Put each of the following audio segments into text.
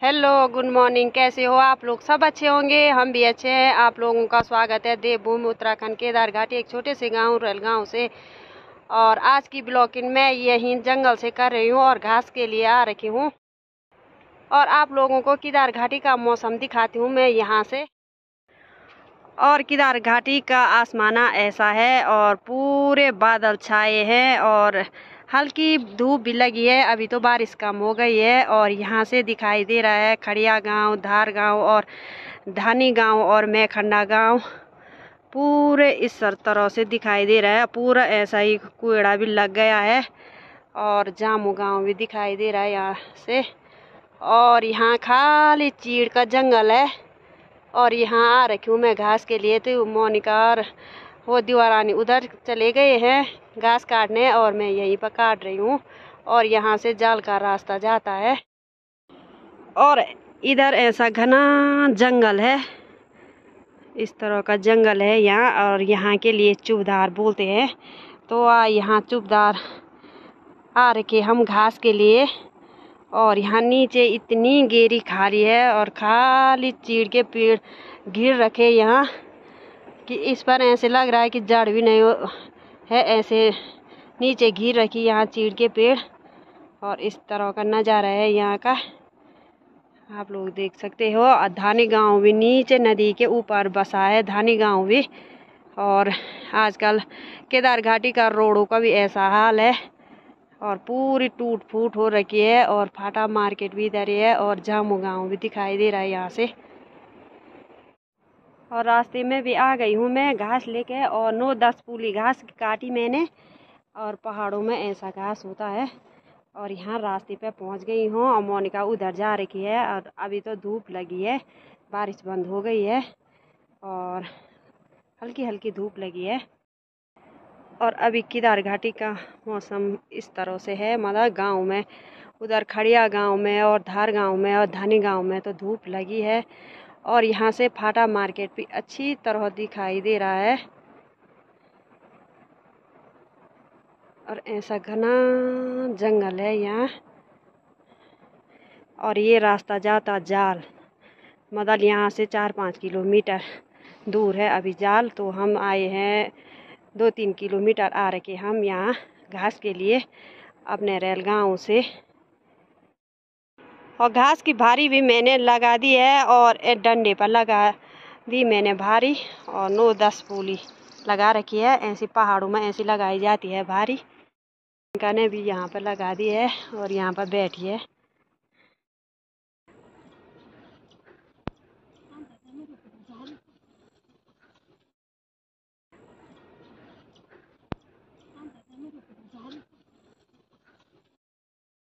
Hello, good morning. कैसे हो आप लोग? सब अच्छे होंगे, हम भी अच्छे हैं। आप लोगों का स्वागत है देवभूमि उत्तराखंड केदार घाटी, एक छोटे से गांव रलगांव से। और आज की ब्लॉगिंग मैं यहीं जंगल से कर रही हूं और घास के लिए आ रखी हूं। और आप लोगों को केदार घाटी का मौसम दिखाती हूं मैं यहां से। और केदार घाटी का आसमाना ऐसा है और पूरे बादल छाए हैं और हल्की धूप भी लगी है। अभी तो बारिश कम हो गई है। और यहाँ से दिखाई दे रहा है खड़िया गांव, धार गांव और धानी गांव और मैखंडा गांव। पूरे इस तरह से दिखाई दे रहा है। पूरा ऐसा ही कुएड़ा भी लग गया है। और जामू गांव भी दिखाई दे रहा है यहाँ से। और यहाँ खाली चीड़ का जंगल है। और यहाँ आ रखी हूँ मैं घास के लिए। तो मोनिका और वो दीवारानी उधर चले गए हैं घास काटने और मैं यहीं पर काट रही हूँ। और यहाँ से जाल का रास्ता जाता है। और इधर ऐसा घना जंगल है, इस तरह का जंगल है यहाँ। और यहाँ के लिए चुबदार बोलते हैं। तो यहाँ चुबदार आ रखे हम घास के लिए। और यहाँ नीचे इतनी गहरी खाली है और खाली चीड़ के पेड़ गिर रखे यहाँ कि इस पर ऐसे लग रहा है कि जड़ भी नहीं है। ऐसे नीचे गिर रखी यहाँ चीड़ के पेड़। और इस तरह का नज़ारा है यहाँ का, आप लोग देख सकते हो। धानी गांव भी नीचे नदी के ऊपर बसा है, धानी गांव भी। और आजकल केदार घाटी का रोडों का भी ऐसा हाल है और पूरी टूट फूट हो रखी है। और फाटा मार्केट भी इधर ही है और जामू गांव भी दिखाई दे रहा है यहाँ से। और रास्ते में भी आ गई हूँ मैं घास लेके। और 9-10 पूली घास काटी मैंने। और पहाड़ों में ऐसा घास होता है। और यहाँ रास्ते पे पहुँच गई हूँ। और मोनिका उधर जा रखी है। और अभी तो धूप लगी है, बारिश बंद हो गई है और हल्की हल्की धूप लगी है। और अभी केदार घाटी का मौसम इस तरह से है। मतलब गांव में, उधर खड़िया गांव में और धार गांव में और धानी गांव में तो धूप लगी है। और यहाँ से फाटा मार्केट भी अच्छी तरह दिखाई दे रहा है। और ऐसा घना जंगल है यहाँ। और ये रास्ता जाता जाल, मतलब यहाँ से 4-5 किलोमीटर दूर है अभी जाल। तो हम आए हैं 2-3 किलोमीटर आ रखे हम यहाँ घास के लिए अपने रेलगांव से। और घास की भारी भी मैंने लगा दी है और एक डंडे पर लगा दी मैंने भारी। और 9-10 पूली लगा रखी है। ऐसी पहाड़ों में ऐसी लगाई जाती है भारी। इनका ने भी यहाँ पर लगा दी है और यहाँ पर बैठी है।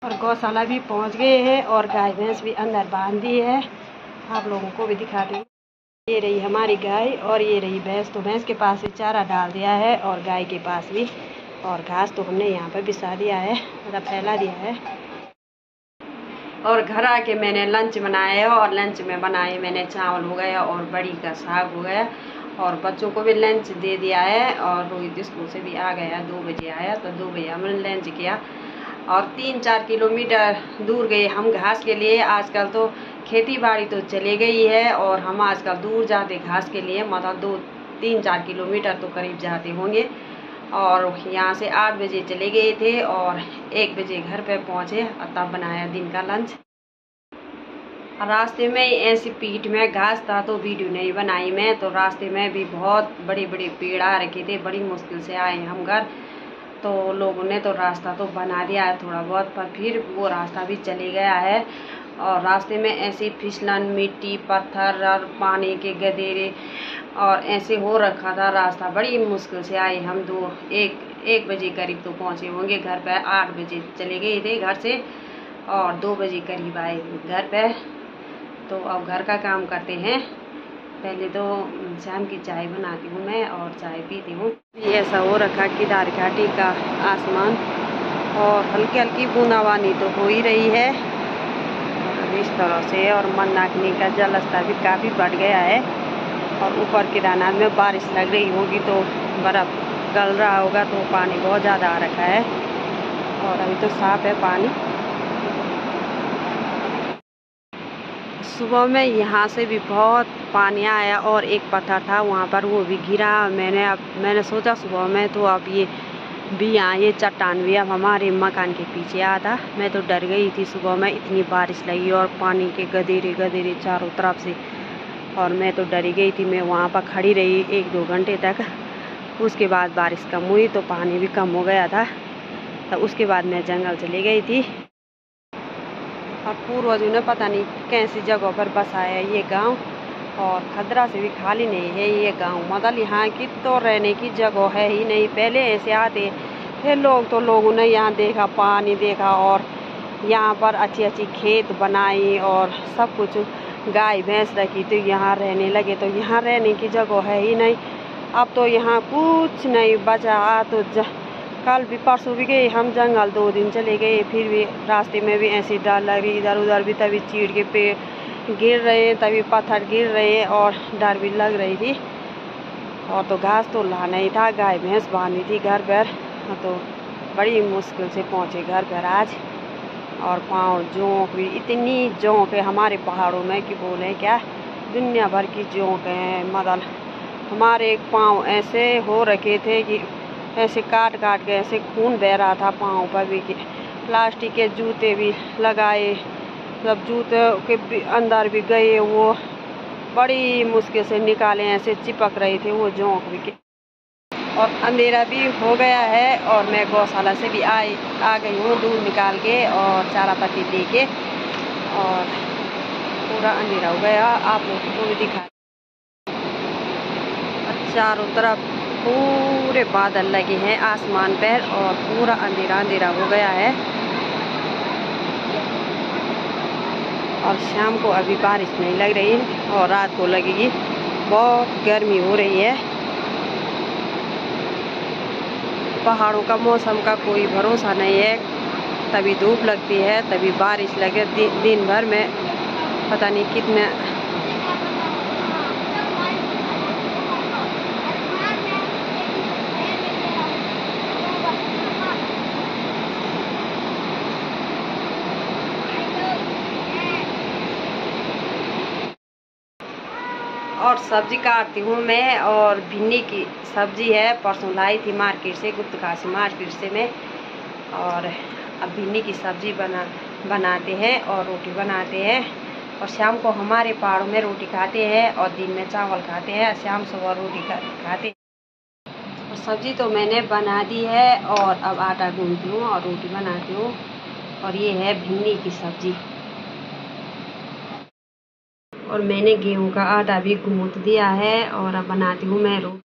और गौशाला भी पहुँच गए हैं और गाय भैंस भी अंदर बांध दी है। आप लोगों को भी दिखा दूँ। ये रही हमारी गाय और ये रही भैंस। तो भैंस के पास भी चारा डाल दिया है और गाय के पास भी। और घास तो हमने यहाँ पर बिछा दिया है, मतलब फैला दिया है। और घर आके मैंने लंच बनाया है। और लंच में बनाए मैंने चावल हो गया और बड़ी का साग हो गया। और बच्चों को भी लंच दे दिया है। और रोहित स्कूल से भी आ गया, 2 बजे आया तो 2 बजे हमने लंच किया। और 3-4 किलोमीटर दूर गए हम घास के लिए। आजकल तो खेती बाड़ी तो चली गई है और हम आजकल दूर जाते घास के लिए, मतलब 2-3-4 किलोमीटर तो करीब जाते होंगे। और यहाँ से 8 बजे चले गए थे और 1 बजे घर पे पहुँचे और तब बनाया दिन का लंच। रास्ते में ऐसी पीठ में घास था तो वीडियो नहीं बनाई मैं। तो रास्ते में भी बहुत बड़े बड़े पेड़ आ रखे थे, बड़ी मुश्किल से आए हम घर। तो लोगों ने तो रास्ता तो बना दिया है थोड़ा बहुत, पर फिर वो रास्ता भी चले गया है। और रास्ते में ऐसी फिसलन, मिट्टी, पत्थर और पानी के गदेरे और ऐसे हो रखा था रास्ता। बड़ी मुश्किल से आए हम। 1 बजे करीब तो पहुँचे होंगे घर पे। 8 बजे चले गए थे घर से और 2 बजे करीब आए घर पे। तो अब घर का काम करते हैं। पहले तो शाम की चाय बनाती हूँ मैं और चाय पीती हूँ। ऐसा हो रखा केदार घाटी का आसमान और हल्की हल्की बूंदाबांदी तो हो ही रही है और इस तरह से। और मंदाकिनी का जल स्तर भी काफ़ी बढ़ गया है। और ऊपर केदारनाथ में बारिश लग रही होगी तो बर्फ़ गल रहा होगा तो पानी बहुत ज़्यादा आ रखा है। और अभी तो साफ है पानी। सुबह में यहाँ से भी बहुत पानी आया और एक पत्थर था वहाँ पर, वो भी गिरा। मैंने सोचा सुबह में तो अब ये भी यहाँ ये चट्टान भी अब हमारे मकान के पीछे आया था। मैं तो डर गई थी सुबह में, इतनी बारिश लगी और पानी के गधेरे गधेरे चारों तरफ से, और मैं तो डरी गई थी। मैं वहाँ पर खड़ी रही 1-2 घंटे तक। उसके बाद बारिश कम हुई तो पानी भी कम हो गया था, तो उसके बाद मैं जंगल चली गई थी। और पूर्वजों ने पता नहीं कैसी जगह पर बसाया है ये गांव, और खतरा से भी खाली नहीं है ये गांव। मतलब यहाँ की तो रहने की जगह है ही नहीं। पहले ऐसे आते थे लोग तो लोगों ने यहाँ देखा, पानी देखा, और यहाँ पर अच्छी अच्छी खेत बनाई और सब कुछ, गाय भैंस रखी तो यहाँ रहने लगे। तो यहाँ रहने की जगह है ही नहीं। अब तो यहाँ कुछ नहीं बचा। तो कल भी परसों भी गए हम जंगल, 2 दिन चले गए, फिर भी रास्ते में भी ऐसी डर लग रही, इधर उधर भी तभी चीड़ के पेड़ गिर रहे, तभी पत्थर गिर रहे, और डर भी लग रही थी। और तो घास तो लाना ही था, गाय भैंस बांधी थी घर पर, तो बड़ी मुश्किल से पहुँचे घर पर आज। और पाँव जोंक भी, इतनी जोंक है हमारे पहाड़ों में कि बोले क्या, दुनिया भर की जोंक है। मतलब हमारे पाँव ऐसे हो रखे थे कि ऐसे काट काट के ऐसे खून बह रहा था पाँव पर भी। प्लास्टिक के जूते भी लगाए, सब जूते के अंदर भी गए, वो बड़ी मुश्किल से निकाले, ऐसे चिपक रहे थे वो जोंक भी। और अंधेरा भी हो गया है, और मैं गौशाला से भी आ गई हूँ दूध निकाल के और चारा पत्ती दे के, और पूरा अंधेरा हो गया। आप लोगों को भी दिखा, चारों तरफ पूरे बादल लगे हैं आसमान पर, और पूरा अंधेरा अंधेरा हो गया है। और शाम को अभी बारिश नहीं लग रही, और रात को लगेगी। बहुत गर्मी हो रही है। पहाड़ों का मौसम का कोई भरोसा नहीं है, तभी धूप लगती है तभी बारिश लगे। दिन भर में पता नहीं कितने। और सब्जी काटती हूँ मैं, और भिंडी की सब्जी है, परसों लाई थी मार्केट से, गुप्तकाशी मार्केट से मैं। और अब भिंडी की सब्जी बनाते हैं और रोटी बनाते हैं। और शाम को हमारे पहाड़ों में रोटी खाते हैं, और दिन में चावल खाते हैं, शाम सुबह रोटी खाते हैं। और सब्जी तो मैंने बना दी है, और अब आटा गूंथती हूँ और रोटी बनाती हूँ। और ये है भिंडी की सब्जी। और मैंने गेहूं का आटा भी गूंथ दिया है, और अब बनाती हूँ मैं रोटी।